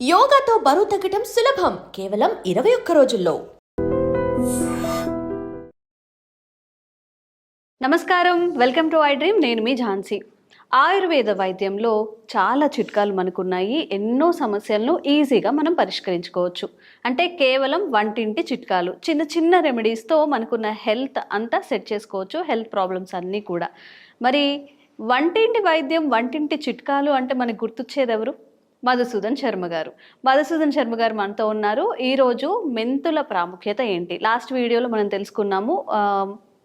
యోగాతో బరువు తగ్గటం సులభం కేవలం 21 రోజుల్లో. నమస్కారం, వెల్కమ్ టు ఐ డ్రీమ్. నేను మీ ఝాన్సీ. ఆయుర్వేద వైద్యంలో చాలా చిట్కాలు మనకున్నాయి. ఎన్నో సమస్యలను ఈజీగా మనం పరిష్కరించుకోవచ్చు. అంటే కేవలం వంటింటి చిట్కాలు, చిన్న చిన్న రెమెడీస్తో మనకున్న హెల్త్ అంతా సెట్ చేసుకోవచ్చు, హెల్త్ ప్రాబ్లమ్స్ అన్నీ కూడా. మరి వంటింటి వైద్యం, వంటింటి చిట్కాలు అంటే మనకు గుర్తొచ్చేది ఎవరు? మధుసూదన్ శర్మ గారు. మధుసూదన్ శర్మ గారు మనతో ఉన్నారు. ఈరోజు మెంతుల ప్రాముఖ్యత ఏంటి, లాస్ట్ వీడియోలో మనం తెలుసుకున్నాము.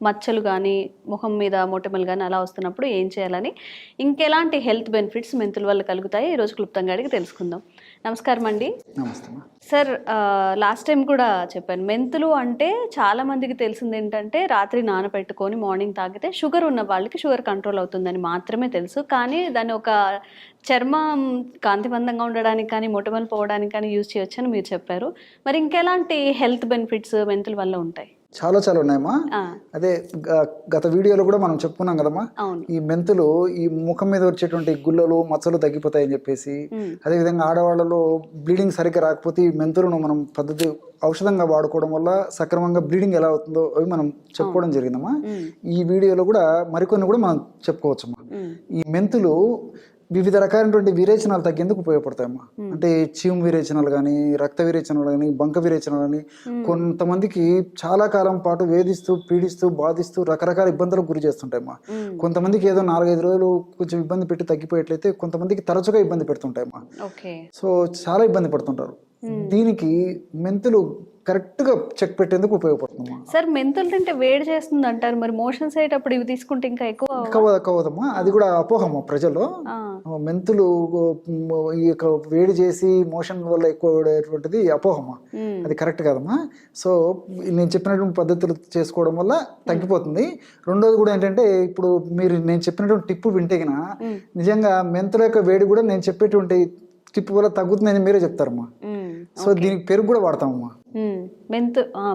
మచ్చలు కానీ, ముఖం మీద మొటిమలు కానీ అలా వస్తున్నప్పుడు ఏం చేయాలని, ఇంకెలాంటి హెల్త్ బెనిఫిట్స్ మెంతుల వల్ల కలుగుతాయి, ఈరోజు క్లుప్తంగా అడిగి తెలుసుకుందాం. నమస్కారం అండి. నమస్తే సార్, లాస్ట్ టైం కూడా చెప్పాను, మెంతులు అంటే చాలా మందికి తెలిసింది ఏంటంటే రాత్రి నానబెట్టుకొని మార్నింగ్ తాగితే షుగర్ ఉన్న వాళ్ళకి షుగర్ కంట్రోల్ అవుతుందని మాత్రమే తెలుసు. కానీ దాన్ని ఒక చర్మం కాంతివంతంగా ఉండడానికి కానీ, మొటిమలు పోవడానికి కానీ యూజ్ చేయొచ్చని మీరు చెప్పారు. మరి ఇంకెలాంటి హెల్త్ బెనిఫిట్స్ మెంతుల వల్ల ఉంటాయి? చాలా ఉన్నాయమ్మా. అదే గత వీడియోలో కూడా మనం చెప్పుకున్నాం కదమ్మా, ఈ మెంతులు ఈ ముఖం మీద వచ్చేటువంటి గుల్లలు మచ్చలు తగ్గిపోతాయని చెప్పేసి, అదే విధంగా ఆడవాళ్ళలో బ్లీడింగ్ సరిగ్గా రాకపోతే ఈ మెంతులను మనం పద్ధతి ఔషధంగా వాడుకోవడం వల్ల సక్రమంగా బ్లీడింగ్ ఎలా అవుతుందో అవి మనం చెప్పుకోవడం జరిగిందమ్మా. ఈ వీడియోలో కూడా మరికొన్ని కూడా మనం చెప్పుకోవచ్చమ్మా. ఈ మెంతులు వివిధ రకాలైనటువంటి విరేచనాలు తగ్గేందుకు ఉపయోగపడతాయమ్మా. అంటే చీము విరేచనాలు కానీ, రక్త విరేచనాలు కానీ, బంక విరేచనాలు కానీ, కొంతమందికి చాలా కాలం పాటు వేధిస్తూ, పీడిస్తూ, బాధిస్తూ రకరకాల ఇబ్బందులకు గురి చేస్తుంటాయమ్మా. కొంతమందికి ఏదో 4-5 రోజులు కొంచెం ఇబ్బంది పెట్టి తగ్గిపోయేట్లయితే, కొంతమందికి తరచుగా ఇబ్బంది పెడుతుంటాయమ్మా. సో చాలా ఇబ్బంది పడుతుంటారు. దీనికి మెంతులు కరెక్ట్ గా చెక్ పెట్టేందుకు ఉపయోగపడుతుంది. సార్, మెంతులు తింటే వేడి చేస్తుంది అంటారు, మరి మోషన్స్ అయ్యేటప్పుడు ఇవి తీసుకుంటే ఇంకా ఎక్కువ కవదమ్మా. అది కూడా అపోహమ్మా ప్రజలు. మెంతులు ఈ యొక్క వేడి చేసి మోషన్ వల్ల ఎక్కువ వేడేటువంటిది అపోహమ్మా. అది కరెక్ట్ కాదమ్మా. సో నేను చెప్పినటువంటి పద్ధతులు చేసుకోవడం వల్ల తగ్గిపోతుంది. రెండోది కూడా ఏంటంటే, ఇప్పుడు మీరు నేను చెప్పినటువంటి టిప్పు వింటే గిన నిజంగా మెంతుల యొక్క వేడి కూడా నేను చెప్పేటువంటి టిప్పు వల్ల తగ్గుతుందని మీరే చెప్తారమ్మా. సో దీనికి పెరుగు కూడా వాడతామమ్మా.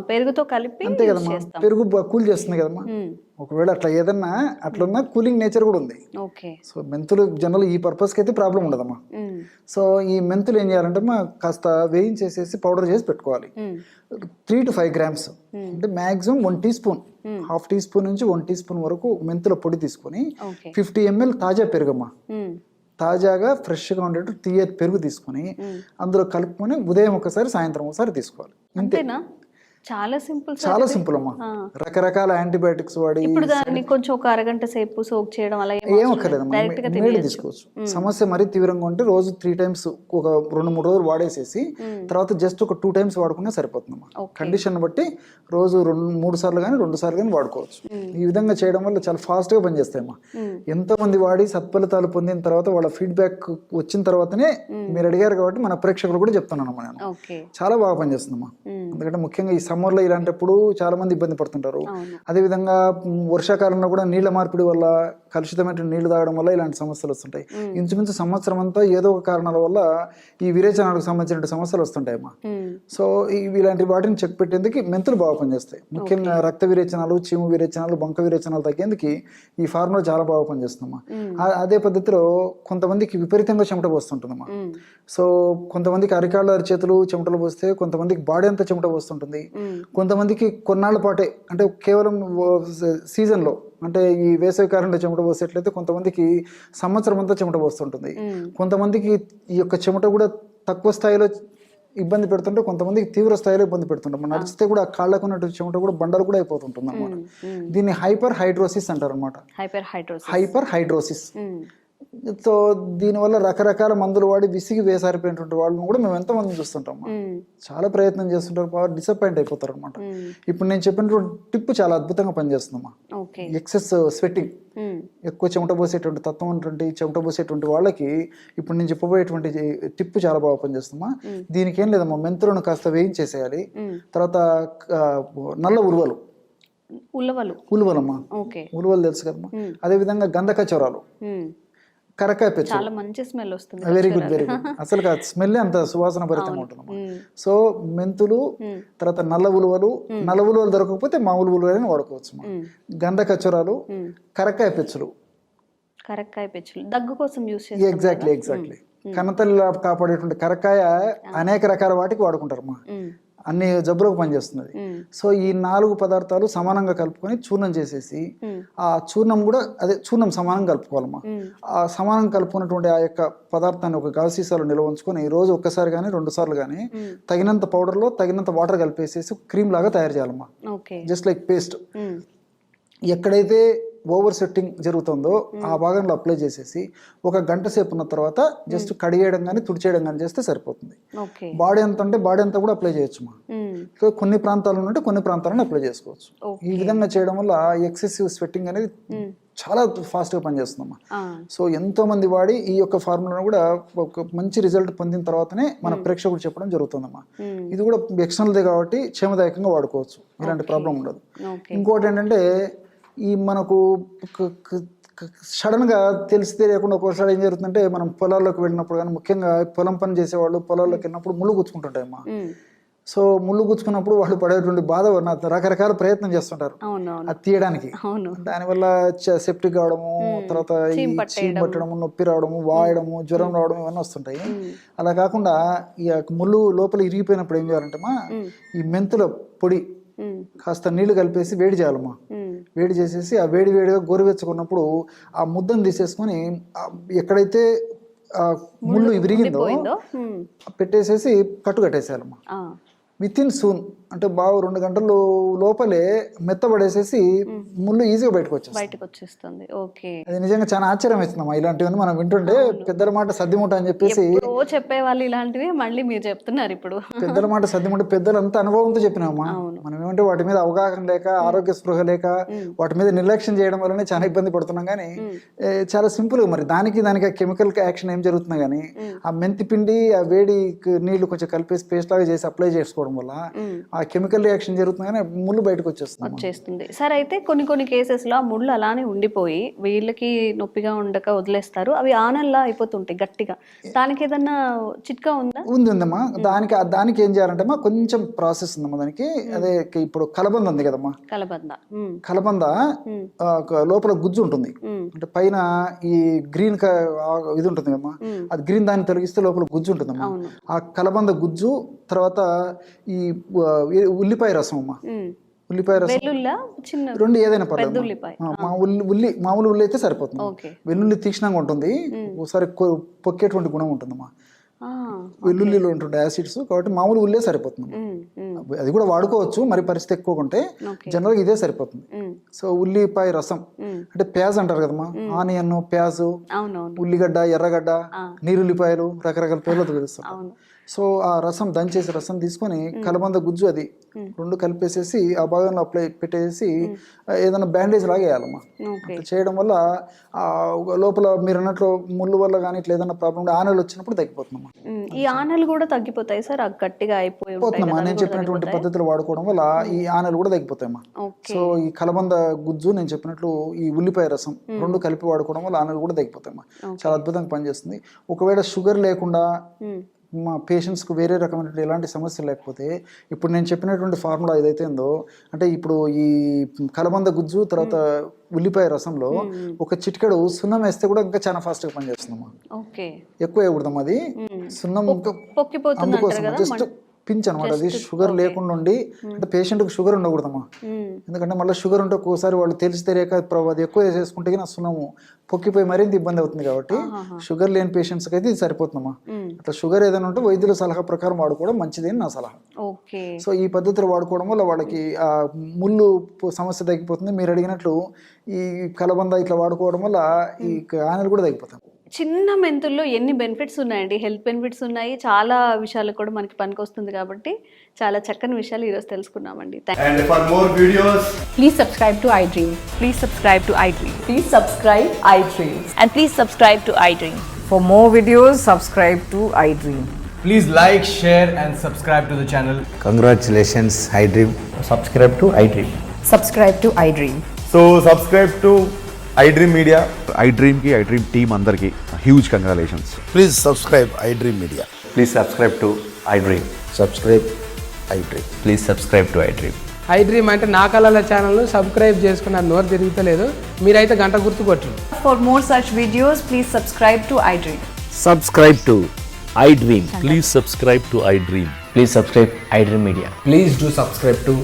పెరుగుతో కలిపి అంతే కదమ్మా. పెరుగు కూల్ చేస్తుంది కదమ్మా. ఒకవేళ అట్లా ఏదన్నా అట్లున్నా కూలింగ్ నేచర్ కూడా ఉంది. సో మెంతులు జనరల్ ఈ పర్పస్కి అయితే ప్రాబ్లం ఉండదమ్మా. సో ఈ మెంతులు ఏం చేయాలంటే కాస్త వేయించేసేసి పౌడర్ చేసి పెట్టుకోవాలి. 3 to 5 grams అంటే మాక్సిమం 1 teaspoon, 1/2 teaspoon నుంచి 1 teaspoon వరకు మెంతుల పొడి తీసుకొని 50 ml తాజా పెరుగమ్మా, తాజాగా ఫ్రెష్గా ఉండేట్టు తీయ పెరుగు తీసుకొని అందులో కలుపుకొని ఉదయం ఒకసారి, సాయంత్రం ఒకసారి తీసుకోవాలి. అంతేనా? చాలా సింపుల్, చాలా సింపుల్ అమ్మా. రకరకాల యాంటీబయాటిక్స్ వాడి ఇప్పుడు దాన్ని కొంచెం ఒక అరగంట సేపు సోక్ చేయడం అలా ఏం అక్కర్లేదమ్మా. తీసుకోవచ్చు. సమస్య మరీ తీవ్రంగా ఉంటే రోజు 3 times ఒక 2-3 రోజులు వాడేసేసి తర్వాత జస్ట్ ఒక 2 times వాడుకున్నా సరిపోతుందమ్మా. కండిషన్ బట్టి రోజు 2-3 సార్లు కానీ 2 సార్లు కానీ వాడుకోవచ్చు. ఈ విధంగా చేయడం వల్ల చాలా ఫాస్ట్ గా పనిచేస్తాయమ్మా. ఎంతో మంది వాడి సత్ఫలితాలు పొందిన తర్వాత వాళ్ళ ఫీడ్బ్యాక్ వచ్చిన తర్వాతనే మీరు అడిగారు కాబట్టి మన ప్రేక్షకులు కూడా చెప్తున్నానమ్మా. నేను చాలా బాగా పనిచేస్తుందమ్మా. ఎందుకంటే ముఖ్యంగా ఈ సమ్మర్ లో ఇలాంటప్పుడు చాలా మంది ఇబ్బంది పడుతుంటారు. అదేవిధంగా వర్షాకాలంలో కూడా నీళ్ల మార్పిడి వల్ల, కలుషితమైన నీళ్లు తాగడం వల్ల ఇలాంటి సమస్యలు వస్తుంటాయి. ఇంచుమించు సంవత్సరం అంతా ఏదో ఒక కారణాల వల్ల ఈ విరేచనాలకు సంబంధించిన సమస్యలు వస్తుంటాయమ్మా. సో ఇలాంటి వాటిని చెక్ పెట్టేందుకు మెంతులు బాగా పనిచేస్తాయి. ముఖ్యంగా రక్త విరేచనాలు, చీము విరేచనాలు, బంక విరేచనాలు తగ్గేందుకు ఈ ఫార్ములా చాలా బాగా పనిచేస్తుందమ్మా. అదే పద్ధతిలో కొంతమందికి విపరీతంగా చెమట పోస్తుంటుందమ్మా. సో కొంతమందికి అరికాళ్ళ చేతులు చెమటలు పోస్తే, కొంతమందికి బాడీ అంతా చెమట పోస్తుంటుంది. కొంతమందికి కొన్నాళ్ల పాటే, అంటే కేవలం సీజన్లో, అంటే ఈ వేసవి కాలంలో చెమట పోసేట్లయితే కొంతమందికి సంవత్సరం అంతా చెమట పోస్తుంటుంది. కొంతమందికి ఈ యొక్క చెమట కూడా తక్కువ స్థాయిలో ఇబ్బంది పెడుతుంటే, కొంతమందికి తీవ్ర స్థాయిలో ఇబ్బంది పెడుతుంటాం. నడిచితే కూడా కాళ్ళకు ఉన్నటువంటి చెమట కూడా బండలు కూడా అయిపోతుంటుంది అనమాట. దీన్ని హైపర్ హైడ్రోసిస్ అంటారు అనమాట. Hyper hidrosis. సో దీనివల్ల రకరకాల మందులు వాడి విసిగి వేసారిపోయినటువంటి వాళ్ళని కూడా మేము ఎంతమంది చూస్తుంటాం. చాలా ప్రయత్నం చేస్తుంటారు, డిసప్పాయింట్ అయిపోతారు అనమాట. ఇప్పుడు నేను చెప్పినటువంటి టిప్ చాలా అద్భుతంగా పనిచేస్తుందమ్మా. ఎక్సెస్ స్వెట్టింగ్, ఎక్కువ చెమట పోసేటువంటి తత్వం ఉన్నటువంటి, చెమట పోసేటువంటి వాళ్ళకి ఇప్పుడు నేను చెప్పబోయేటువంటి టిప్ చాలా బాగా పనిచేస్తుందమ్మా. దీనికి ఏం లేదమ్మా, మెంతులను కాస్త వేయించేసేయాలి. తర్వాత నల్ల ఉలువలమ్మా, ఉలువలు తెలుసు కదమ్మా. అదే విధంగా గంధకచోరాలు, కరకాయ పెచ్చు, చాలా మంచి స్మెల్ వస్తుంది. Very good. అసలు స్మెల్ అంత సువాసన భరితంగా ఉంటుంది. సో మెంతులు, తర్వాత నల్ల ఉలువలు దొరకకపోతే మామూలు ఉలువలని వాడుకోవచ్చు. గంధకచోరాలు, కరకాయ పెచ్చులు దగ్గు కోసం యూస్ చేస్తాం. ఎగ్జాక్ట్లీ. కన్నతల్లి కాపాడేటువంటి కరక్కాయ అనేక రకాల వాటికి వాడుకుంటారమ్మా, అన్ని జబ్బులకు పనిచేస్తుంది. సో ఈ 4 పదార్థాలు సమానంగా కలుపుకొని చూర్ణం చేసేసి ఆ చూర్ణం కూడా అదే చూర్ణం సమానంగా కలుపుకోవాలమ్మా. ఆ సమానంగా కలుపుకున్నటువంటి ఆ యొక్క పదార్థాన్ని ఒక గాజు సీసాలో నిల్వ ఉంచుకొని రోజు ఒక్కసారి కానీ 2 సార్లు కానీ తగినంత పౌడర్లో తగినంత వాటర్ కలిపేసేసి క్రీమ్ లాగా తయారు చేయాలమ్మా. Just like paste. ఎక్కడైతే ఓవర్ సెట్టింగ్ జరుగుతుందో ఆ భాగంలో అప్లై చేసేసి 1 గంట సేపు ఉన్న తర్వాత జస్ట్ కడిగేయడం కానీ తుడిచేయడం కానీ చేస్తే సరిపోతుంది. బాడీ ఎంత అంటే బాడీ అంతా కూడా అప్లై చేయొచ్చు. కొన్ని ప్రాంతాలు ఉంటే కొన్ని ప్రాంతాలను అప్లై చేసుకోవచ్చు. ఈ విధంగా చేయడం వల్ల ఎక్సెసివ్ స్వెట్టింగ్ అనేది చాలా ఫాస్ట్గా పనిచేస్తుందమ్మా. సో ఎంతో మంది వాడి ఈ యొక్క ఫార్ములాను కూడా ఒక మంచి రిజల్ట్ పొందిన తర్వాతనే మన ప్రేక్షకుడు చెప్పడం జరుగుతుందమ్మా. ఇది కూడా ఎక్స్టర్నల్దే కాబట్టి క్షేమదాయకంగా వాడుకోవచ్చు, ఇలాంటి ప్రాబ్లం ఉండదు. ఇంకోటి ఏంటంటే ఈ మనకు సడన్గా తెలిసి తెలియకుండా ఒక్కోసారి ఏం జరుగుతుందంటే మనం పొలాల్లోకి వెళ్ళినప్పుడు కానీ ముఖ్యంగా పొలం పని చేసేవాళ్ళు పొలాల్లోకి వెళ్ళినప్పుడు ముళ్ళు గుచ్చుకుంటుంటాయమ్మా. సో ముళ్ళు గుచ్చుకున్నప్పుడు వాళ్ళు పడేటువంటి బాధ రకరకాల ప్రయత్నం చేస్తుంటారు అది తీయడానికి. దానివల్ల సెప్టిక్ కావడము, తర్వాత చీమ్ పట్టడము, నొప్పి రావడము, వాయడము, జ్వరం రావడం ఇవన్నీ వస్తుంటాయి. అలా కాకుండా ఈ ముళ్ళు లోపల ఇరిగిపోయినప్పుడు ఏం చేయాలంటే ఈ మెంతుల పొడి కాస్త నీళ్లు కలిపేసి వేడి చేయాలమ్మా. వేడి చేసేసి ఆ వేడిగా గోరువెచ్చుకున్నప్పుడు ఆ ముద్దను తీసేసుకొని ఎక్కడైతే ముళ్ళు విరిగిందో పెట్టేసేసి కట్టు కట్టేసేయాలమ్మా. విత్ ఇన్ సూన్ అంటే బాగా 2 గంటల లోపలే మెత్తబడేసేసి ముళ్ళు ఈజీగా బయటకు వచ్చేస్తుంది. అది నిజంగా చాలా ఆశ్చర్యం వేస్తుందమ్మా. ఇలాంటివన్నీ మనం వింటుంటే పెద్దల మాట సద్దిమూట అని చెప్పేసి చెప్పేవాళ్ళు ఇలాంటివి మళ్ళీ మీరు చెప్తున్నారు ఇప్పుడు. పెద్దల మాట సద్దిమూట పెద్దలు అంత అనుభవంతో చెప్పినామా. మనం ఏమంటే వాటి మీద అవగాహన లేక ఆరోగ్య స్పృహ లేక వాటి మీద నిర్లక్ష్యం చేయడం వల్లనే చాలా ఇబ్బంది పడుతున్నాం. కానీ చాలా సింపుల్ మరి దానికి ఆ కెమికల్ యాక్షన్ ఏం జరుగుతున్నా కానీ ఆ మెంతి పిండి ఆ వేడి నీళ్లు కొంచెం కలిపేసి పేస్ట్ లాగా చేసి అప్లై చేసుకోవడం వల్ల ఆ కెమికల్ రియాక్షన్ జరుగుతుందని ముళ్ళు బయటకు వచ్చేస్తుంది. సరే, అయితే కొన్ని కేసెస్లో ఆ ముళ్ళు అలానే ఉండిపోయి వీళ్ళకి నొప్పిగా ఉండక వదిలేస్తారు, అవి ఆనల్లా అయిపోతుంటాయి గట్టిగా. దానికి ఏదన్నా చిట్కా ఉందా? ఉందమ్మా. దానికి ఏం చేయాలంటే కొంచెం ప్రాసెస్ ఉందమ్మా దానికి. అదే ఇప్పుడు కలబంద ఉంది కదమ్మా, కలబంద లోపల గుజ్జు ఉంటుంది. అంటే పైన ఈ గ్రీన్ ఇది ఉంటుంది కదమ్మా, అది గ్రీన్ దాన్ని తొలగిస్తే లోపల గుజ్జు ఉంటుందమ్మా. ఆ కలబంద గుజ్జు, తర్వాత ఈ ఉల్లిపాయ రసం అమ్మా. ఉల్లిపాయ రసం 2 ఏదైనా పర్లేదు. మామూలు ఉల్లి అయితే సరిపోతుంది. వెల్లుల్లి తీక్షణంగా ఉంటుంది, ఒకసారి పొక్కేటువంటి గుణం ఉంటుందమ్మా. వెల్లుల్లిలో ఉంటుండే యాసిడ్స్ కాబట్టి మామూలు ఉల్లే సరిపోతుంది. అది కూడా వాడుకోవచ్చు, మరి పరిస్థితి ఎక్కువ ఉంటే జనరల్గా ఇదే సరిపోతుంది. సో ఉల్లిపాయ రసం అంటే ప్యాజ్ అంటారు కదమ్మా, ఆనియన్, ప్యాజు, ఉల్లిగడ్డ, ఎర్రగడ్డ, నీరుల్లిపాయలు, రకరకాల పేర్లతో పిలుస్తాం. సో ఆ రసం దంచేసి రసం తీసుకొని కలబంద గుజ్జు అది 2 కలిపేసేసి ఆ భాగంలో అప్లై పెట్టేసి ఏదైనా బ్యాండేజ్ లాగా వేయాలమ్మా. అట్లా చేయడం వల్ల లోపల మీరు అన్నట్లు ముళ్ళు వల్ల కానీ ఇట్లా ఏదైనా ప్రాబ్లం ఆనలు వచ్చినప్పుడు తగ్గిపోతుందమ్మా. ఈ ఆనలు కూడా తగ్గిపోతాయి సార్, గట్టిగా అయిపోతుందమ్మా. నేను చెప్పినటువంటి పద్ధతులు వాడుకోవడం వల్ల ఈ ఆనలు కూడా తగ్గిపోతాయమ్మా. సో ఈ కలబంద గుజ్జు నేను చెప్పినట్లు ఈ ఉల్లిపాయ రసం 2 కలిపి వాడుకోవడం వల్ల ఆనలు కూడా తగ్గిపోతాయమ్మా. చాలా అద్భుతంగా పనిచేస్తుంది. ఒకవేళ షుగర్ లేకుండా మా పేషెంట్స్కు వేరే రకమైన ఎలాంటి సమస్య లేకపోతే ఇప్పుడు నేను చెప్పినటువంటి ఫార్ములా ఏదైతే ఉందో, అంటే ఇప్పుడు ఈ కలబంద గుజ్జు తర్వాత ఉల్లిపాయ రసంలో ఒక చిటికెడు సున్నం వేస్తే కూడా ఇంకా చాలా ఫాస్ట్గా పనిచేస్తుందమ్మా. ఎక్కువ వేయకూడదమ్మా, అది సున్నం అందుకోసం జస్ట్ పించ్ అనమాట. అది షుగర్ లేకుండా ఉండి, అంటే పేషెంట్కి షుగర్ ఉండకూడదమ్మా. ఎందుకంటే మళ్ళీ షుగర్ ఉంటే ఒక్కోసారి వాళ్ళు తెలిసి తెలియక అది ఎక్కువ వేసేసుకుంటే నా సున్నము పొక్కిపోయి మరింత ఇబ్బంది అవుతుంది. కాబట్టి షుగర్ లేని పేషెంట్స్కి అయితే ఇది సరిపోతుందమ్మా. అట్లా షుగర్ ఏదైనా ఉంటే వైద్యుల సలహా ప్రకారం వాడుకోవడం మంచిది అని నా సలహా. సో ఈ పద్ధతిలో వాడుకోవడం వల్ల వాళ్ళకి ఆ ముళ్ళు సమస్య తగ్గిపోతుంది. మీరు అడిగినట్లు ఈ కలబంద ఇట్లా వాడుకోవడం వల్ల ఈ ఆనలు కూడా తగ్గిపోతాయి. చిన్న మెంతుల్లో ఎన్ని బెనిఫిట్స్ ఉన్నాయండి, హెల్త్ బెనిఫిట్స్ ఉన్నాయి, చాలా విషయాలు కూడా మనకి పనికొస్తుంది. కాబట్టి చాలా చక్కని విషయాలు ఈరోజు తెలుసుకున్నామండి. And for more videos, Please subscribe to iDream. Please subscribe to iDream. Please subscribe iDream. And please subscribe to iDream. For more videos, subscribe to iDream. please like, share and subscribe to the channel. Congratulations, iDream. Subscribe to iDream. Subscribe to iDream. So subscribe to iDream Media. iDream ki iDream team andarki huge congratulations. Please subscribe iDream Media. Please subscribe to iDream. Subscribe iDream. Please subscribe to iDream. iDream అంటే నా కళల ఛానల్ను subscribe చేసుకున్న నోరు తిరుగుతలేదు, మీరైతే గంట గుర్తు కొట్టండి. For more such videos, please subscribe to iDream. Subscribe to iDream. Please subscribe to iDream. Please subscribe iDream Media. Please do subscribe to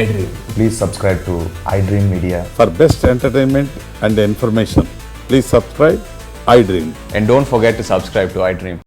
iDream. Please subscribe to iDream Media. For best entertainment and information, please subscribe iDream. And don't forget to subscribe to iDream.